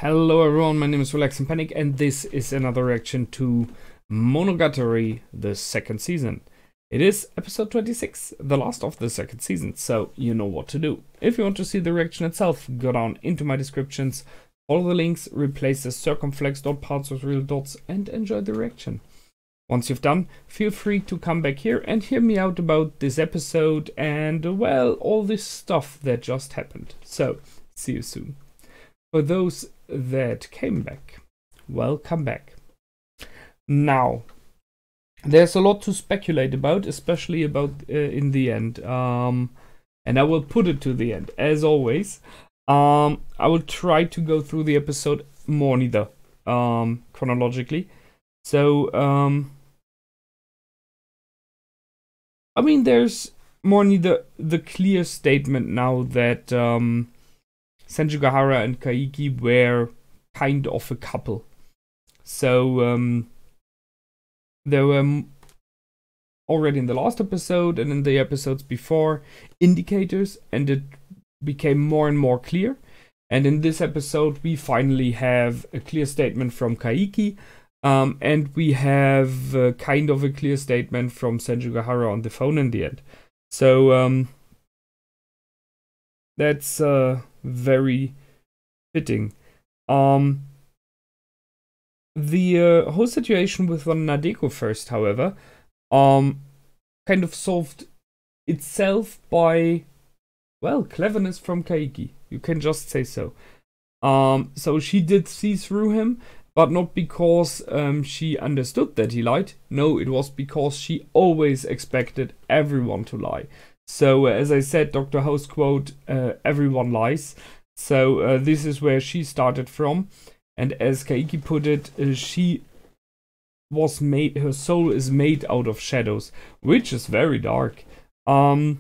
Hello everyone, my name is Relax and Panic, and this is another reaction to Monogatari, the second season. It is episode 26, the last of the second season, so you know what to do. If you want to see the reaction itself, go down into my descriptions, follow the links, replace the circumflex dot parts with real dots, and enjoy the reaction. Once you've done, feel free to come back here and hear me out about this episode and, well, all this stuff that just happened. So, see you soon. For those that came back, welcome back. Now, there's a lot to speculate about, especially about in the end, and I will put it to the end, as always. I will try to go through the episode more neither chronologically. So, I mean, there's more neither the clear statement now that Senjougahara and Kaiki were kind of a couple. So there were already in the last episode and in the episodes before indicators, and it became more and more clear. And in this episode we finally have a clear statement from Kaiki, and we have kind of a clear statement from Senjougahara on the phone in the end. So that's very fitting. The whole situation with Nadeko first, however, kind of solved itself by, well, cleverness from Kaiki. You can just say so. So she did see through him, but not because she understood that he lied. No, it was because she always expected everyone to lie. So, as I said, Dr. House quote, everyone lies. So, this is where she started from. And as Kaiki put it, she was made, her soul is made out of shadows, which is very dark. There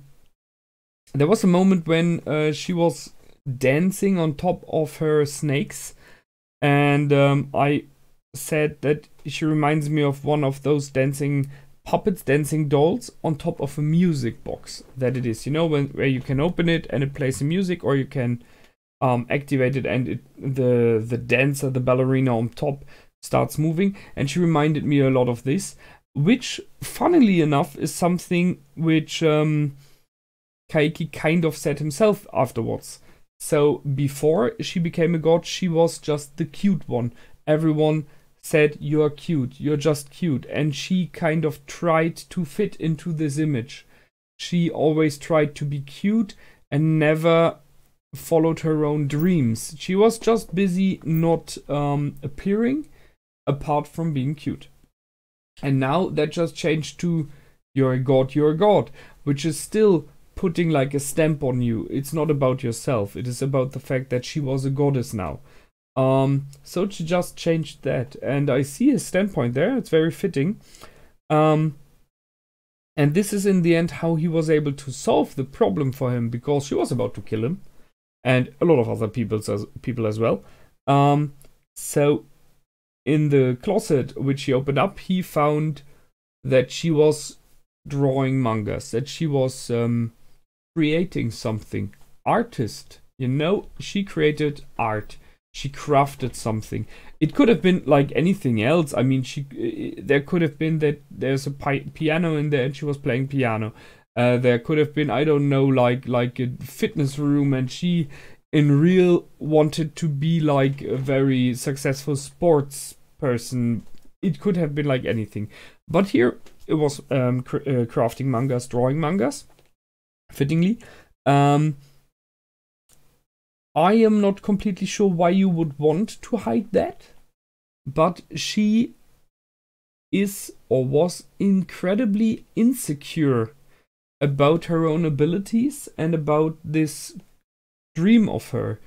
was a moment when she was dancing on top of her snakes. And I said that she reminds me of one of those dancing puppets, dancing dolls on top of a music box that it is, you know, where you can open it and it plays the music, or you can activate it and the dancer, the ballerina on top starts moving. And she reminded me a lot of this, which funnily enough is something which Kaiki kind of said himself afterwards. So before she became a god, she was just the cute one. Everyone said, "You're cute, you're just cute," and she kind of tried to fit into this image. She always tried to be cute and never followed her own dreams. She was just busy not appearing apart from being cute. And now that just changed to you're a god, which is still putting like a stamp on you. It's not about yourself, it is about the fact that she was a goddess now. So she just changed that, and I see his standpoint there. It's very fitting. And this is in the end how he was able to solve the problem for him, because she was about to kill him, and a lot of other people as well. So in the closet which he opened up, he found that she was drawing mangas, that she was creating something. Artist, you know, she created art. She crafted something. It could have been like anything else. I mean, there could have been that there's a piano in there and she was playing piano. There could have been, I don't know, like a fitness room, and she in real wanted to be like a very successful sports person. It could have been like anything. But here it was crafting mangas, drawing mangas, fittingly. I am not completely sure why you would want to hide that, but she is or was incredibly insecure about her own abilities and about this dream of her,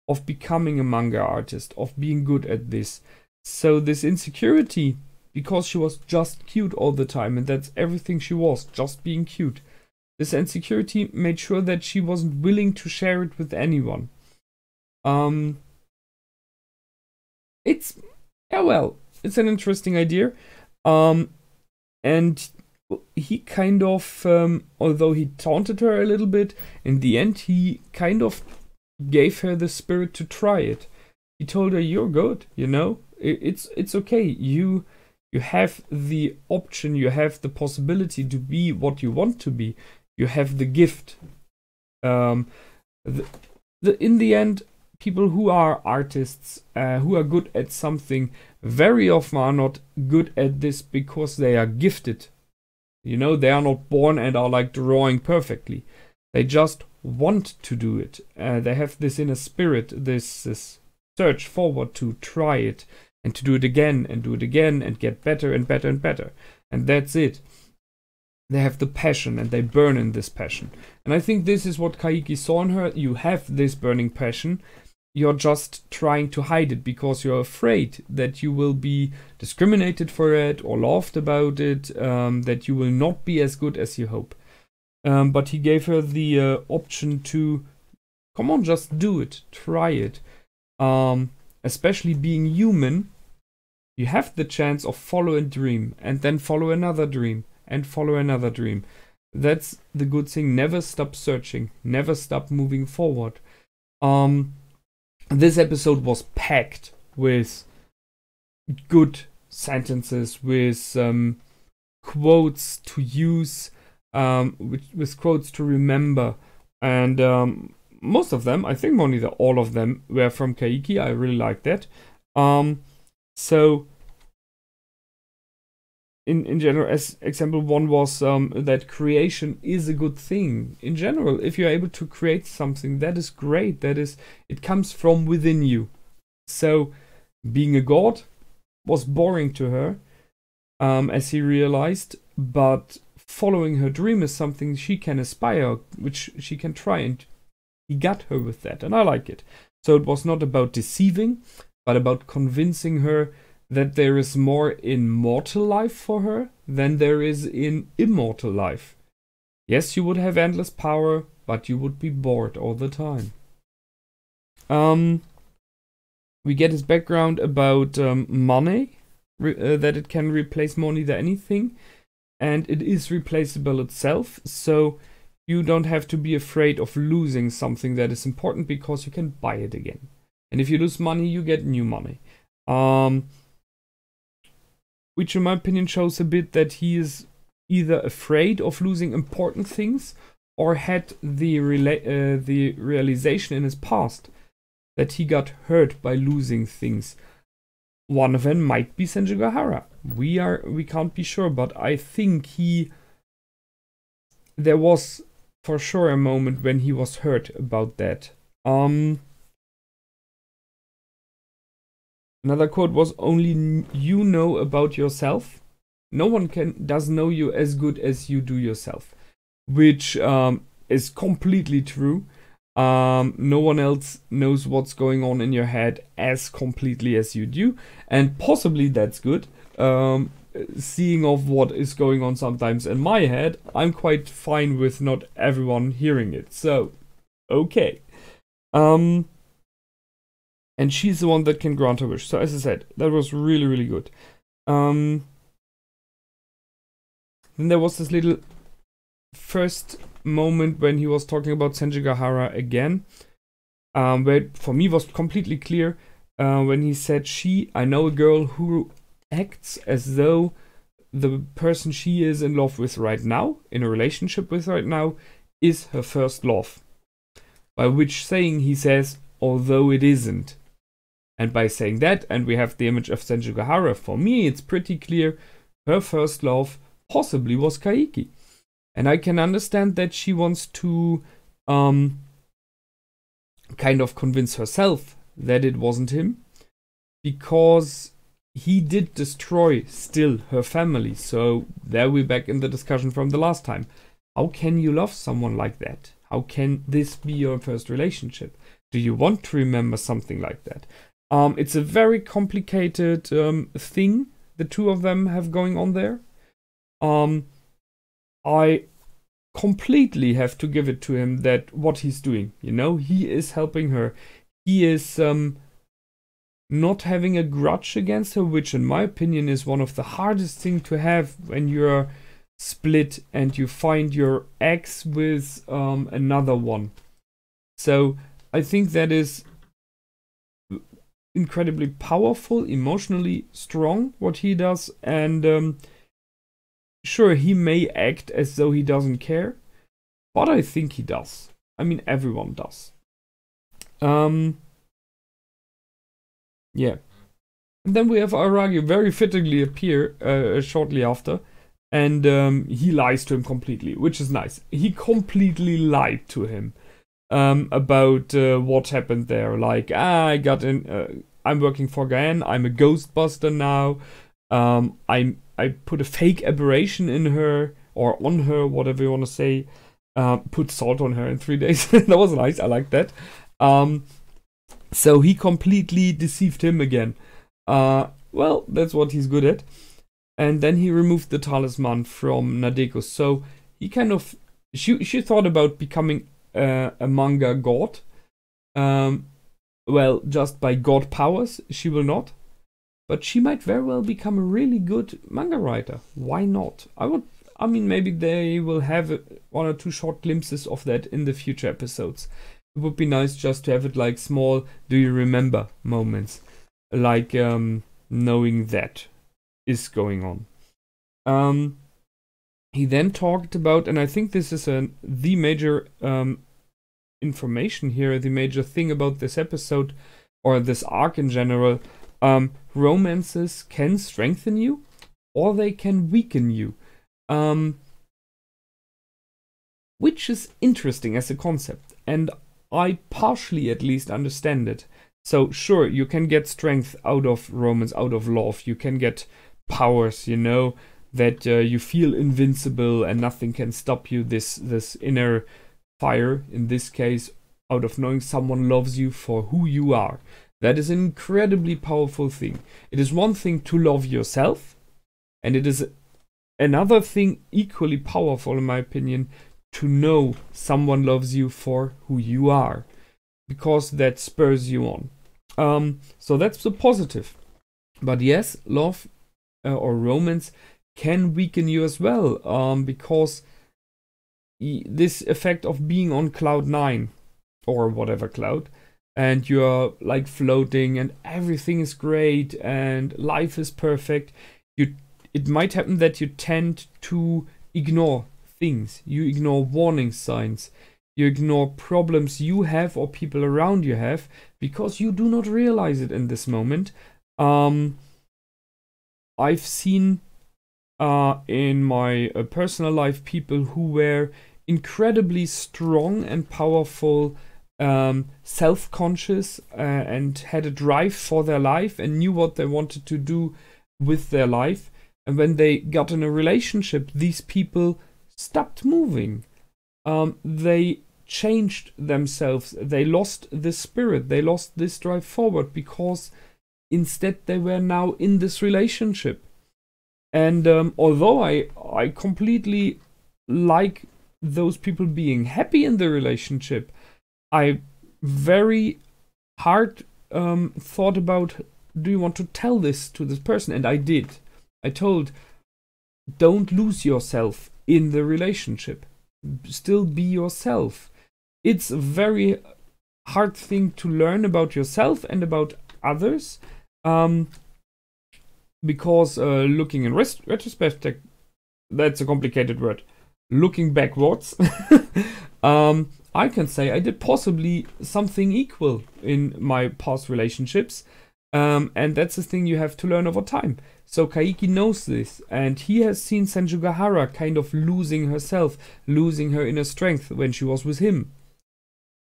of becoming a manga artist, of being good at this. So this insecurity, because she was just cute all the time, and that's everything she was, just being cute. This insecurity made sure that she wasn't willing to share it with anyone. It's it's an interesting idea. And he kind of, although he taunted her a little bit, in the end he kind of gave her the spirit to try it. he told her, you're good, you know, it's okay. You have the option, you have the possibility to be what you want to be. You have the gift. In the end, people who are artists, who are good at something, very often are not good at this because they are gifted. You know, they are not born and are like drawing perfectly. They just want to do it. They have this inner spirit, this search forward to try it and to do it again and do it again and get better and better and better. And that's it. They have the passion and they burn in this passion. And I think this is what Kaiki saw in her. You have this burning passion. You're just trying to hide it because you're afraid that you will be discriminated for it or laughed about it, that you will not be as good as you hope. But he gave her the option to, come on, just do it, try it. Especially being human, you have the chance of follow a dream and then follow another dream and follow another dream. That's the good thing. Never stop searching, never stop moving forward. This episode was packed with good sentences, with quotes to use, with quotes to remember, and most of them, I think only all of them, were from Kaiki. I really like that. So in general, as example one was that creation is a good thing. In general, if you're able to create something, that is great. It comes from within you. So being a god was boring to her, as he realized, but following her dream is something she can aspire, which she can try, and he got her with that, and I like it. So it was not about deceiving, but about convincing her that there is more in mortal life for her than there is in immortal life. Yes, you would have endless power, but you would be bored all the time. We get his background about money, that it can replace more than anything, and it is replaceable itself, so you don't have to be afraid of losing something that is important because you can buy it again. And if you lose money, you get new money. Which in my opinion shows a bit that he is either afraid of losing important things or had the realization in his past that he got hurt by losing things. One of them might be Senjougahara. We can't be sure, but I think there was for sure a moment when he was hurt about that. Another quote was, only you know about yourself. No one does know you as good as you do yourself. Which is completely true. No one else knows what's going on in your head as completely as you do. And possibly that's good. Seeing of what is going on sometimes in my head, I'm quite fine with not everyone hearing it. So, okay. And she's the one that can grant her wish. So as I said, that was really, really good. Then there was this little first moment when he was talking about Senjougahara again, where for me was completely clear when he said, I know a girl who acts as though the person she is in love with right now, in a relationship with right now, is her first love. By which saying he says, although it isn't. And by saying that, and we have the image of Senjougahara, for me it's pretty clear her first love possibly was Kaiki. And I can understand that she wants to kind of convince herself that it wasn't him, because he did destroy still her family. So there we're back in the discussion from the last time. How can you love someone like that? How can this be your first relationship? Do you want to remember something like that? It's a very complicated thing the two of them have going on there. I completely have to give it to him that what he's doing, you know, he is helping her. He is not having a grudge against her, which in my opinion is one of the hardest things to have when you're split and you find your ex with another one. So I think that is incredibly powerful, emotionally strong, what he does, and sure, he may act as though he doesn't care, but I think he does. I mean, everyone does. Yeah. And then we have Aragi very fittingly appear shortly after, and he lies to him completely, which is nice. He completely lied to him about what happened there. Like, I got in. I'm working for Gaen. I'm a ghostbuster now. I put a fake aberration in her or on her, whatever you want to say. Put salt on her in 3 days. That was nice. I like that. So he completely deceived him again. Well, that's what he's good at. And then he removed the talisman from Nadeko. So he kind of... She thought about becoming a manga god. Well, just by god powers, she will not. But she might very well become a really good manga writer. Why not? I mean, maybe they will have 1 or 2 short glimpses of that in the future episodes. It would be nice just to have it like small do you remember moments. Like knowing that is going on. He then talked about, and I think this is the major information here, the major thing about this episode, or this arc in general. Romances can strengthen you, or they can weaken you. Which is interesting as a concept, and I partially at least understand it. So sure, you can get strength out of romance, out of love. You can get powers, you know, that you feel invincible and nothing can stop you. This inner fire, in this case, out of knowing someone loves you for who you are. That is an incredibly powerful thing. It is one thing to love yourself, and it is another thing equally powerful, in my opinion, to know someone loves you for who you are, because that spurs you on. So that's the positive. But yes, love or romance can weaken you as well, because this effect of being on cloud 9 or whatever cloud, and you're like floating and everything is great and life is perfect, it might happen that you tend to ignore things. You ignore warning signs. You ignore problems you have or people around you have because you do not realize it in this moment. I've seen in my personal life people who were incredibly strong and powerful, self-conscious, and had a drive for their life and knew what they wanted to do with their life. And when they got in a relationship, these people stopped moving. They changed themselves. They lost this spirit. They lost this drive forward because instead they were now in this relationship. And although I completely like those people being happy in the relationship, I very hard thought about, do you want to tell this to this person? And I did. I told, don't lose yourself in the relationship. Still be yourself. It's a very hard thing to learn about yourself and about others, because looking in retrospect, that's a complicated word. Looking backwards, I can say I did possibly something equal in my past relationships, and that's the thing you have to learn over time. So Kaiki knows this, and he has seen Senjougahara kind of losing herself, losing her inner strength when she was with him.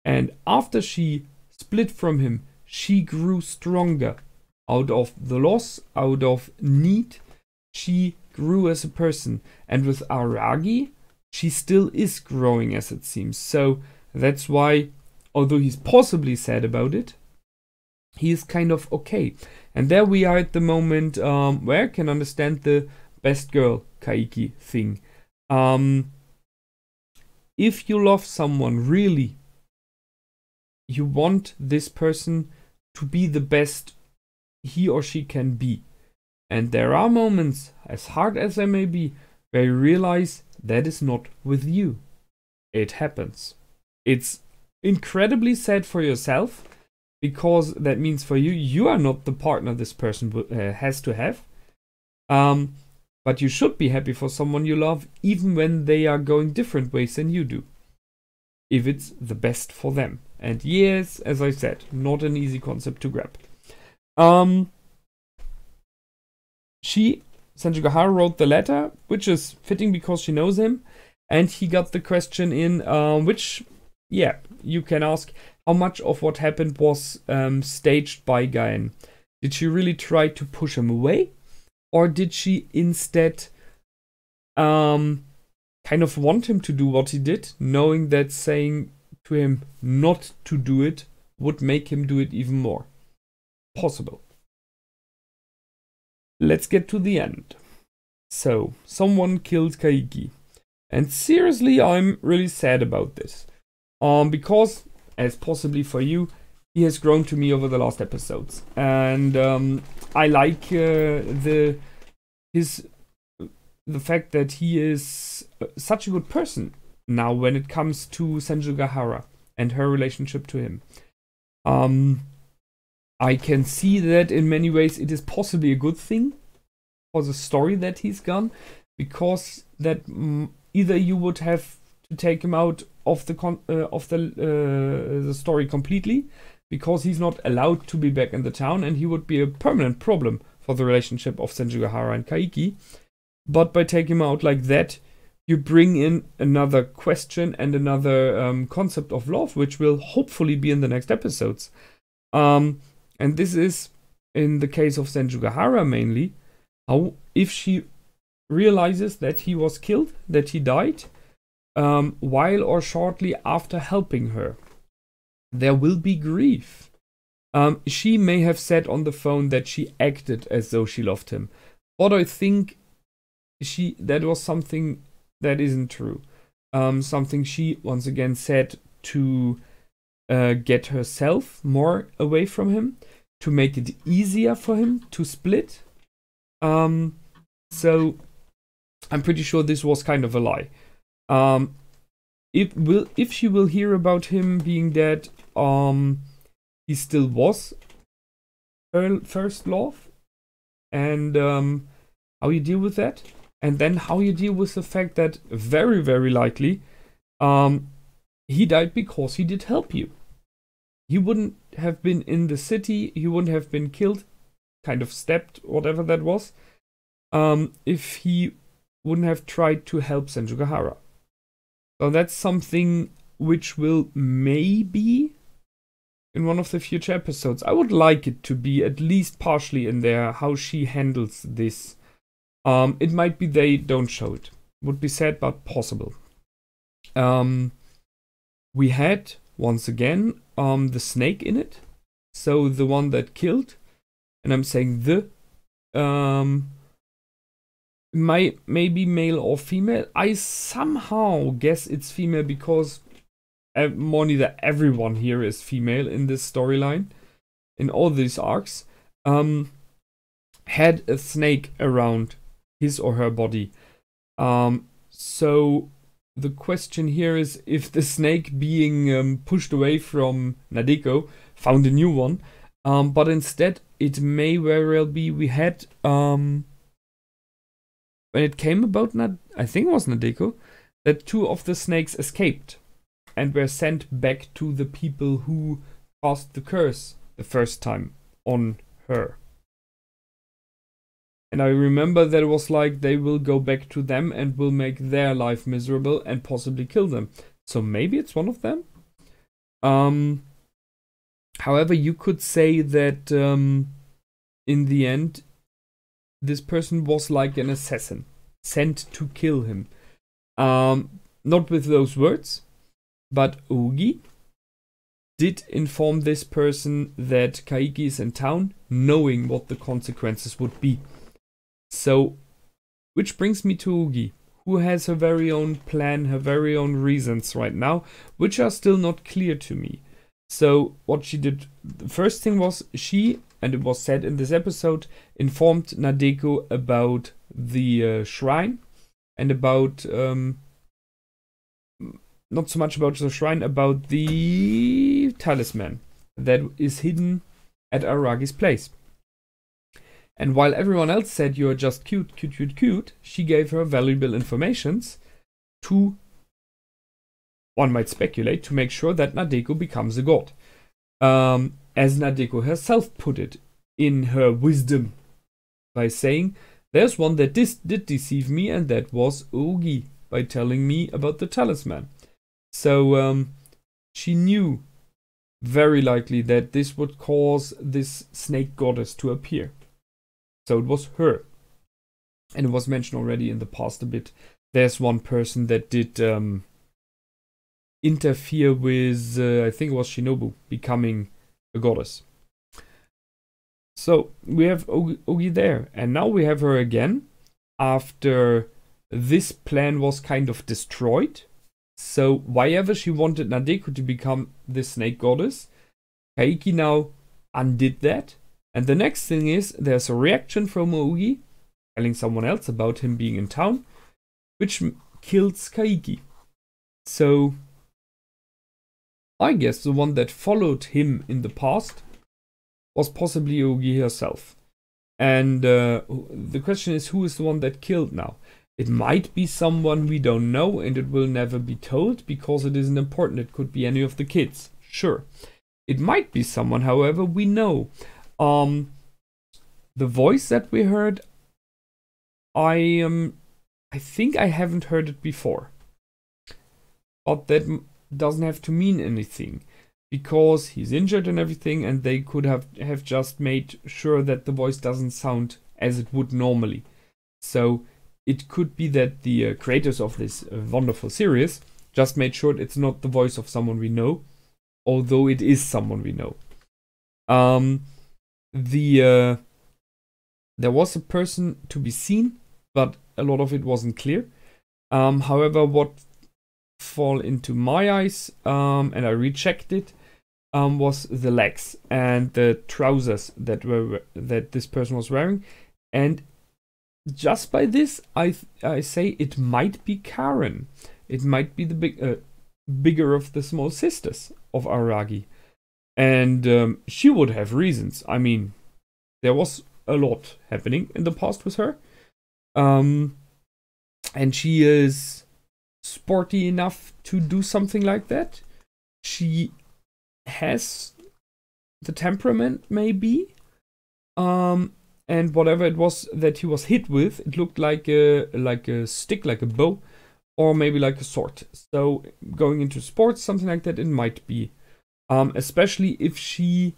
And after she split from him, she grew stronger. Out of the loss, out of need, she grew as a person. And with Aragi, she still is growing, as it seems. So that's why, although he's possibly sad about it, he is kind of okay. And there we are at the moment where I can understand the best girl Kaiki thing. If you love someone really, you want this person to be the best he or she can be. And there are moments, as hard as they may be, where you realize that is not with you. It happens. It's incredibly sad for yourself, because that means for you, you are not the partner this person has to have. But you should be happy for someone you love, even when they are going different ways than you do, if it's the best for them. And yes, as I said, not an easy concept to grab. Senjougahara wrote the letter, which is fitting because she knows him, and he got the question in, which, yeah, you can ask, how much of what happened was staged by Gaen? Did she really try to push him away? Or did she instead kind of want him to do what he did, knowing that saying to him not to do it would make him do it even more? Possible. Let's get to the end. So, someone killed Kaiki. And seriously, I'm really sad about this. Because, as possibly for you, he has grown to me over the last episodes. And I like the fact that he is such a good person now when it comes to Senjougahara and her relationship to him. I can see that in many ways it is possibly a good thing for the story that he's gone, because that either you would have to take him out of the story completely, because he's not allowed to be back in the town, and he would be a permanent problem for the relationship of Senjougahara and Kaiki. But by taking him out like that, you bring in another question and another concept of love, which will hopefully be in the next episodes. And this is, in the case of Senjougahara mainly, how if she realizes that he was killed, that he died, while or shortly after helping her, there will be grief. She may have said on the phone that she acted as though she loved him, but I think that was something that isn't true. Something she once again said to get herself more away from him, to make it easier for him to split. So I'm pretty sure this was kind of a lie. If she will hear about him being dead, he still was her first love, and how you deal with that, and then how you deal with the fact that very, very likely he died because he did help you. He wouldn't have been in the city, he wouldn't have been killed, kind of stabbed, whatever that was, if he wouldn't have tried to help Senjougahara. So that's something which will maybe in one of the future episodes. I would like it to be at least partially in there, how she handles this. It might be they don't show it. Would be sad, but possible. We had, once again, the snake in it. So the one that killed. And I'm saying maybe male or female. I somehow guess it's female because more neither everyone here is female in this storyline, in all these arcs, had a snake around his or her body. So the question here is if the snake being pushed away from Nadeko found a new one, but instead it may very well be we had when it came about I think it was Nadeko, that two of the snakes escaped and were sent back to the people who cast the curse the first time on her. And I remember that it was like they will go back to them and will make their life miserable and possibly kill them. So maybe it's one of them. However, you could say that in the end, this person was like an assassin, sent to kill him. Not with those words, but Ougi did inform this person that Kaiki is in town, knowing what the consequences would be. So, which brings me to Ougi, who has her very own plan, her very own reasons right now, which are still not clear to me. So, what she did, the first thing was she, and it was said in this episode, informed Nadeko about the shrine, and about, not so much about the shrine, about the talisman that is hidden at Aragi's place. And while everyone else said you're just cute, cute, cute, cute, she gave her valuable informations to, one might speculate, to make sure that Nadeko becomes a god. As Nadeko herself put it in her wisdom by saying, there's one that did deceive me, and that was Ougi, by telling me about the talisman. So she knew very likely that this would cause this snake goddess to appear. So it was her. And it was mentioned already in the past a bit. There's one person that did interfere with, I think it was Shinobu, becoming a goddess. So we have Ougi there. And now we have her again after this plan was kind of destroyed. So why ever she wanted Nadeko to become the snake goddess, Kaiki now undid that. And the next thing is, there's a reaction from Ougi, telling someone else about him being in town, which kills Kaiki. So I guess the one that followed him in the past was possibly Ougi herself. And the question is, who is the one that killed now? It might be someone we don't know, and it will never be told because it isn't important. It could be any of the kids, sure. It might be someone, however, we know. The voice that we heard, I think I haven't heard it before. But that doesn't have to mean anything, because he's injured and everything, and they could have just made sure that the voice doesn't sound as it would normally. So it could be that the creators of this wonderful series just made sure it's not the voice of someone we know, although it is someone we know. There was a person to be seen, but a lot of it wasn't clear. However, what fall into my eyes, and I rechecked it, was the legs and the trousers that this person was wearing. And just by this, I say it might be Karen. It might be the bigger of the small sisters of Aragi. And she would have reasons. I mean, there was a lot happening in the past with her. And she is sporty enough to do something like that. She has the temperament, maybe. And whatever it was that he was hit with, it looked like a stick, like a bow, or maybe like a sword. So going into sports, something like that, it might be. Especially if she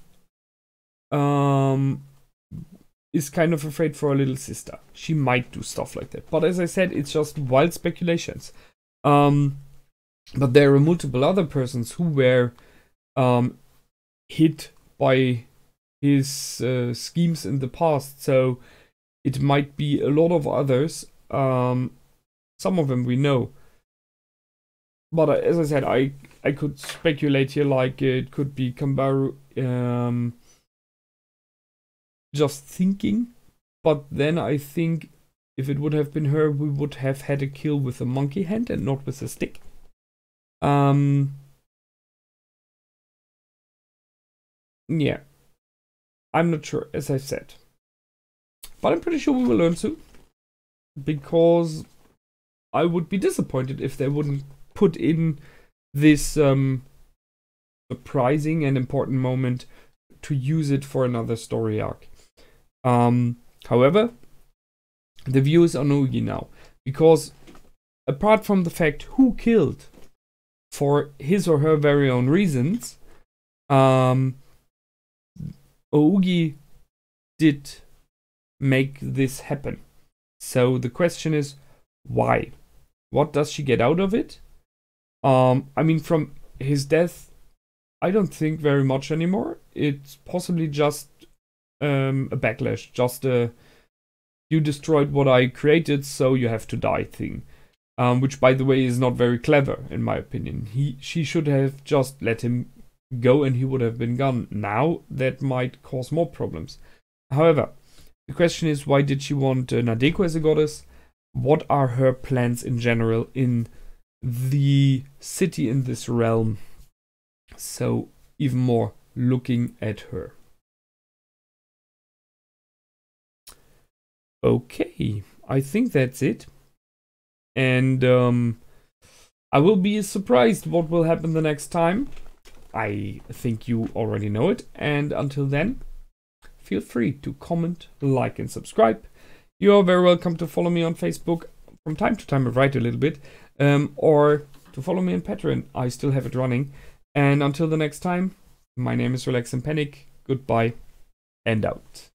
is kind of afraid for her little sister. She might do stuff like that. But as I said, it's just wild speculations. But there are multiple other persons who were hit by his schemes in the past. So it might be a lot of others. Some of them we know. But as I said, I could speculate here, like it could be Kambaru just thinking. But then I think if it would have been her, we would have had a kill with a monkey hand and not with a stick. Yeah. I'm not sure, as I said. But I'm pretty sure we will learn soon. Because I would be disappointed if they wouldn't put in this surprising and important moment to use it for another story arc. However, the view is on Ougi now. Because apart from the fact who killed for his or her very own reasons, Ougi did make this happen. So the question is, why? What does she get out of it? I mean, from his death, I don't think very much anymore. It's possibly just a backlash, just a you destroyed what I created, so you have to die thing. Which, by the way, is not very clever, in my opinion. She should have just let him go and he would have been gone. Now, that might cause more problems. However, the question is, why did she want Nadeko as a goddess? What are her plans in general in the city, in this realm? So, even more looking at her. Okay, I think that's it. And I will be surprised what will happen the next time. I think you already know it. And until then, feel free to comment, like, and subscribe. You are very welcome to follow me on Facebook. From time to time I write a little bit. Or to follow me on Patreon. I still have it running. And until the next time, my name is Relax and Panic. Goodbye and out.